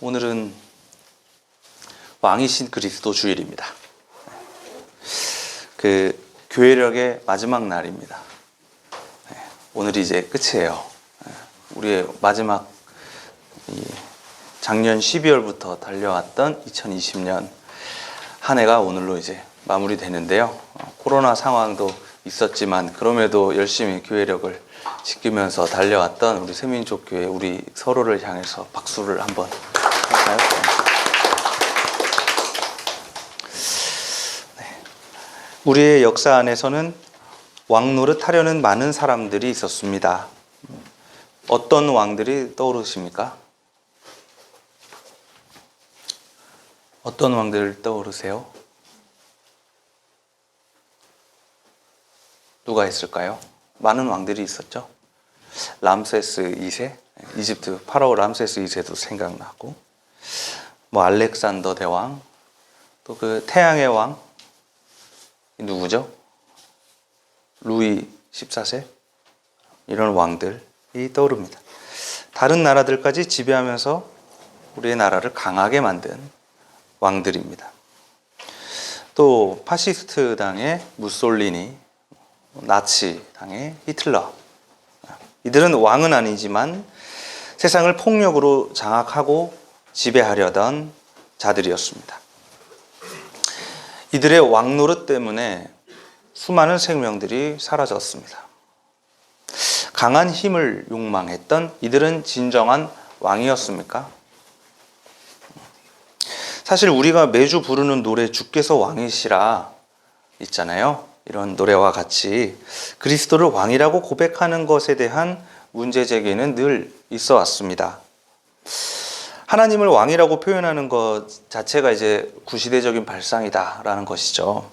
오늘은 왕이신 그리스도 주일입니다. 교회력의 마지막 날입니다. 오늘이 이제 끝이에요. 우리의 마지막 작년 12월부터 달려왔던 2020년 한 해가 오늘로 이제 마무리되는데요. 코로나 상황도 있었지만 그럼에도 열심히 교회력을 지키면서 달려왔던 우리 세민족교회, 우리 서로를 향해서 박수를 한번 할까요? 네. 우리의 역사 안에서는 왕 노릇하려는 많은 사람들이 있었습니다. 어떤 왕들이 떠오르십니까? 어떤 왕들 떠오르세요? 누가 있을까요? 많은 왕들이 있었죠. 람세스 2세, 이집트 파라오 람세스 2세도 생각나고, 알렉산더 대왕, 또 그 태양의 왕 누구죠? 루이 14세, 이런 왕들이 떠오릅니다. 다른 나라들까지 지배하면서 우리의 나라를 강하게 만든 왕들입니다. 또 파시스트 당의 무솔리니, 나치 당의 히틀러, 이들은 왕은 아니지만 세상을 폭력으로 장악하고 지배하려던 자들이었습니다. 이들의 왕 노릇 때문에 수많은 생명들이 사라졌습니다. 강한 힘을 욕망했던 이들은 진정한 왕이었습니까? 사실 우리가 매주 부르는 노래 주께서 왕이시라 있잖아요. 이런 노래와 같이 그리스도를 왕이라고 고백하는 것에 대한 문제 제기는 늘 있어 왔습니다. 하나님을 왕이라고 표현하는 것 자체가 이제 구시대적인 발상이다라는 것이죠.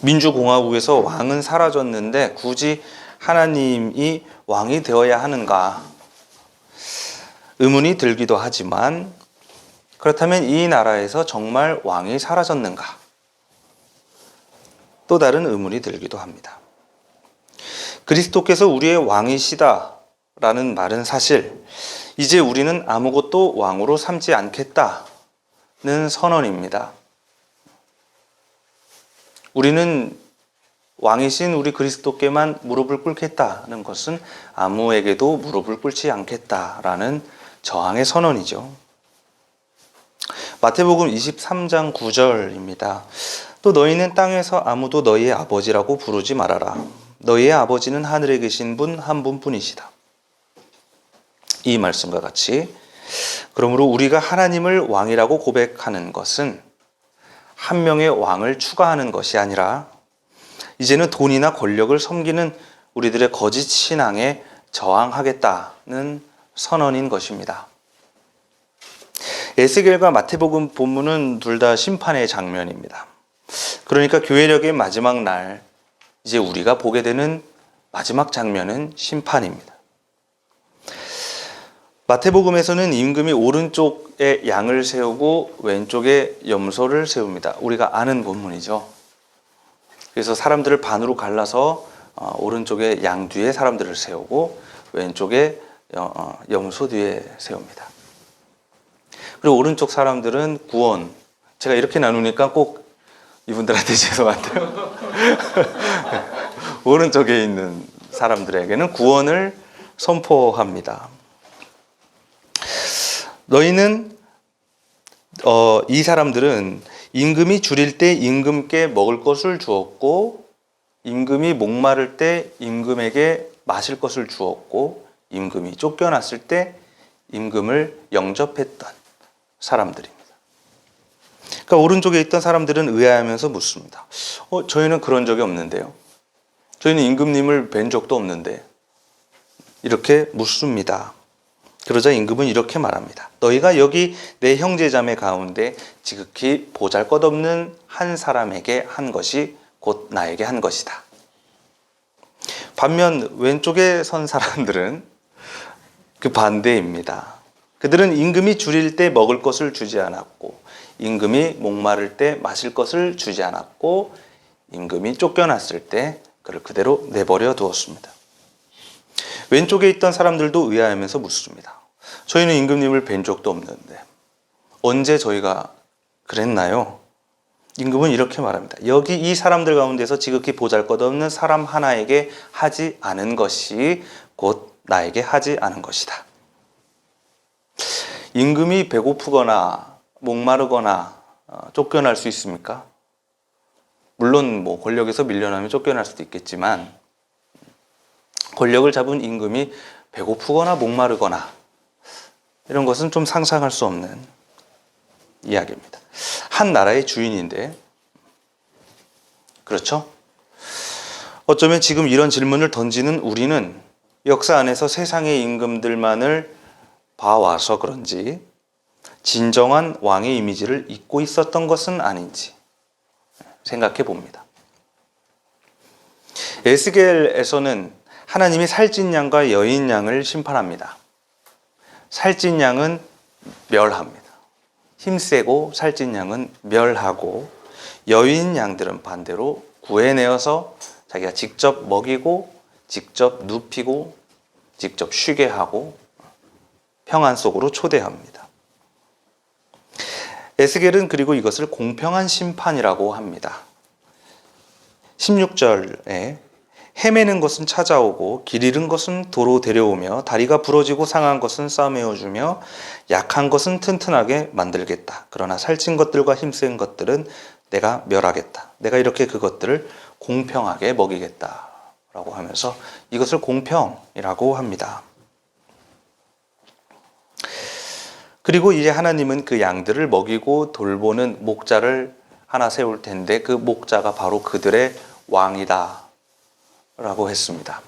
민주공화국에서 왕은 사라졌는데 굳이 하나님이 왕이 되어야 하는가? 의문이 들기도 하지만 그렇다면 이 나라에서 정말 왕이 사라졌는가? 또 다른 의문이 들기도 합니다. 그리스도께서 우리의 왕이시다라는 말은 사실 이제 우리는 아무것도 왕으로 삼지 않겠다는 선언입니다. 우리는 왕이신 우리 그리스도께만 무릎을 꿇겠다는 것은 아무에게도 무릎을 꿇지 않겠다라는 저항의 선언이죠. 마태복음 23장 9절입니다. 또 너희는 땅에서 아무도 너희의 아버지라고 부르지 말아라. 너희의 아버지는 하늘에 계신 분 한 분뿐이시다. 이 말씀과 같이 그러므로 우리가 하나님을 왕이라고 고백하는 것은 한 명의 왕을 추가하는 것이 아니라 이제는 돈이나 권력을 섬기는 우리들의 거짓 신앙에 저항하겠다는 선언인 것입니다. 에스겔과 마태복음 본문은 둘 다 심판의 장면입니다. 그러니까 교회력의 마지막 날, 이제 우리가 보게 되는 마지막 장면은 심판입니다. 마태복음에서는 임금이 오른쪽에 양을 세우고 왼쪽에 염소를 세웁니다. 우리가 아는 본문이죠. 그래서 사람들을 반으로 갈라서 오른쪽에 양 뒤에 사람들을 세우고 왼쪽에 염소 뒤에 세웁니다. 그리고 오른쪽 사람들은 구원, 제가 이렇게 나누니까 꼭 이분들한테 죄송한데요. 오른쪽에 있는 사람들에게는 구원을 선포합니다. 너희는 이 사람들은 임금이 줄일 때 임금께 먹을 것을 주었고 임금이 목마를 때 임금에게 마실 것을 주었고 임금이 쫓겨났을 때 임금을 영접했던 사람들입니다. 그러니까 오른쪽에 있던 사람들은 의아해하면서 묻습니다. 저희는 그런 적이 없는데요. 저희는 임금님을 뵌 적도 없는데 이렇게 묻습니다. 그러자 임금은 이렇게 말합니다. 너희가 여기 내 형제자매 가운데 지극히 보잘것없는 한 사람에게 한 것이 곧 나에게 한 것이다. 반면 왼쪽에 선 사람들은 그 반대입니다. 그들은 임금이 줄일 때 먹을 것을 주지 않았고 임금이 목마를 때 마실 것을 주지 않았고 임금이 쫓겨났을 때 그를 그대로 내버려 두었습니다. 왼쪽에 있던 사람들도 의아해하면서 묻습니다. 저희는 임금님을 뵌 적도 없는데 언제 저희가 그랬나요? 임금은 이렇게 말합니다. 여기 이 사람들 가운데서 지극히 보잘것없는 사람 하나에게 하지 않은 것이 곧 나에게 하지 않은 것이다. 임금이 배고프거나 목마르거나 쫓겨날 수 있습니까? 물론 뭐 권력에서 밀려나면 쫓겨날 수도 있겠지만 권력을 잡은 임금이 배고프거나 목마르거나 이런 것은 좀 상상할 수 없는 이야기입니다. 한 나라의 주인인데, 그렇죠? 어쩌면 지금 이런 질문을 던지는 우리는 역사 안에서 세상의 임금들만을 봐와서 그런지 진정한 왕의 이미지를 잊고 있었던 것은 아닌지 생각해 봅니다. 에스겔에서는 하나님이 살찐 양과 여인 양을 심판합니다. 살찐 양은 멸합니다. 힘세고 살찐 양은 멸하고, 여인 양들은 반대로 구해내어서 자기가 직접 먹이고 직접 눕히고 직접 쉬게 하고 평안 속으로 초대합니다. 에스겔은 그리고 이것을 공평한 심판이라고 합니다. 16절에 헤매는 것은 찾아오고 길 잃은 것은 도로 데려오며 다리가 부러지고 상한 것은 싸매어주며 약한 것은 튼튼하게 만들겠다. 그러나 살찐 것들과 힘센 것들은 내가 멸하겠다. 내가 이렇게 그것들을 공평하게 먹이겠다 라고 하면서 이것을 공평이라고 합니다. 그리고 이제 하나님은 그 양들을 먹이고 돌보는 목자를 하나 세울 텐데 그 목자가 바로 그들의 왕이다 라고 했습니다.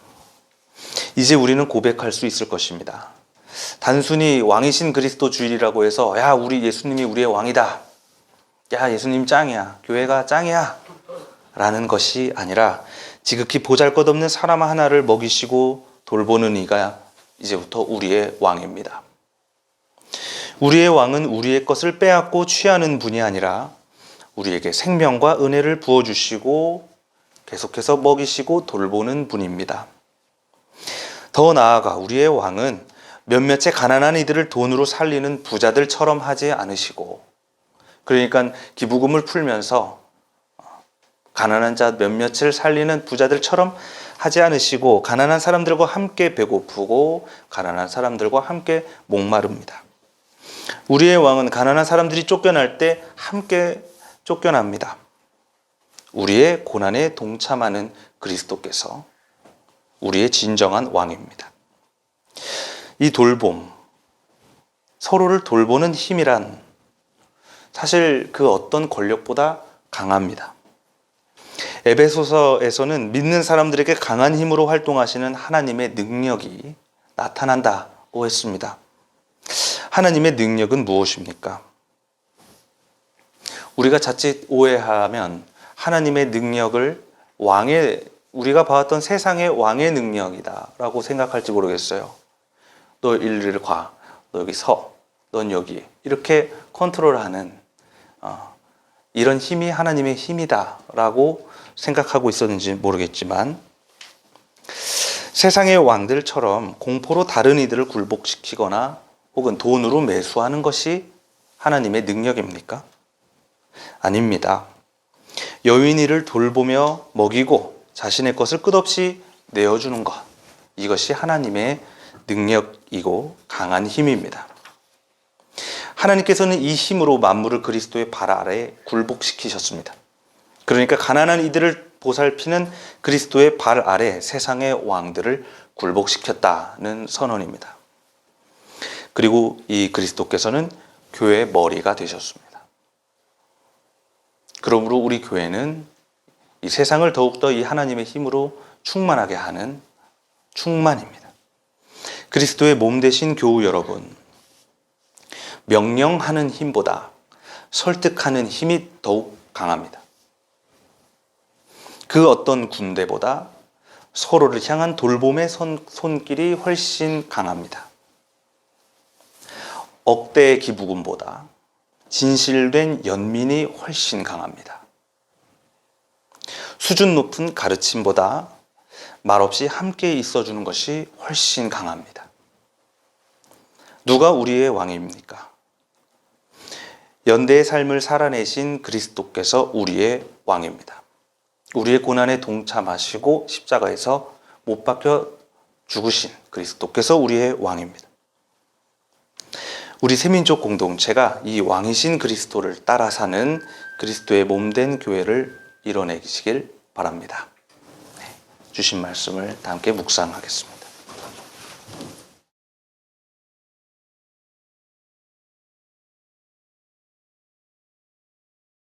이제 우리는 고백할 수 있을 것입니다. 단순히 왕이신 그리스도 주일이라고 해서 야 우리 예수님이 우리의 왕이다, 야 예수님 짱이야, 교회가 짱이야 라는 것이 아니라 지극히 보잘것없는 사람 하나를 먹이시고 돌보는 이가 이제부터 우리의 왕입니다. 우리의 왕은 우리의 것을 빼앗고 취하는 분이 아니라 우리에게 생명과 은혜를 부어주시고 계속해서 먹이시고 돌보는 분입니다. 더 나아가 우리의 왕은 몇몇의 가난한 이들을 돈으로 살리는 부자들처럼 하지 않으시고, 그러니까 기부금을 풀면서 가난한 자 몇몇을 살리는 부자들처럼 하지 않으시고 가난한 사람들과 함께 배고프고 가난한 사람들과 함께 목마릅니다. 우리의 왕은 가난한 사람들이 쫓겨날 때 함께 쫓겨납니다. 우리의 고난에 동참하는 그리스도께서 우리의 진정한 왕입니다. 이 돌봄, 서로를 돌보는 힘이란 사실 그 어떤 권력보다 강합니다. 에베소서에서는 믿는 사람들에게 강한 힘으로 활동하시는 하나님의 능력이 나타난다고 했습니다. 하나님의 능력은 무엇입니까? 우리가 자칫 오해하면 하나님의 능력을 우리가 봐왔던 세상의 왕의 능력이다라고 생각할지 모르겠어요. 너 일리를 가, 너 여기 서, 넌 여기, 이렇게 컨트롤하는 이런 힘이 하나님의 힘이다라고 생각하고 있었는지 모르겠지만, 세상의 왕들처럼 공포로 다른 이들을 굴복시키거나 혹은 돈으로 매수하는 것이 하나님의 능력입니까? 아닙니다. 여인이를 돌보며 먹이고 자신의 것을 끝없이 내어주는 것, 이것이 하나님의 능력이고 강한 힘입니다. 하나님께서는 이 힘으로 만물을 그리스도의 발 아래에 굴복시키셨습니다. 그러니까 가난한 이들을 보살피는 그리스도의 발 아래 세상의 왕들을 굴복시켰다는 선언입니다. 그리고 이 그리스도께서는 교회의 머리가 되셨습니다. 그러므로 우리 교회는 이 세상을 더욱더 이 하나님의 힘으로 충만하게 하는 충만입니다. 그리스도의 몸 되신 교우 여러분, 명령하는 힘보다 설득하는 힘이 더욱 강합니다. 그 어떤 군대보다 서로를 향한 돌봄의 손길이 훨씬 강합니다. 억대의 기부금보다 진실된 연민이 훨씬 강합니다. 수준 높은 가르침보다 말없이 함께 있어주는 것이 훨씬 강합니다. 누가 우리의 왕입니까? 연대의 삶을 살아내신 그리스도께서 우리의 왕입니다. 우리의 고난에 동참하시고 십자가에서 못 박혀 죽으신 그리스도께서 우리의 왕입니다. 우리 새민족 공동체가 이 왕이신 그리스도를 따라 사는 그리스도의 몸된 교회를 이뤄내시길 바랍니다. 주신 말씀을 다 함께 묵상하겠습니다.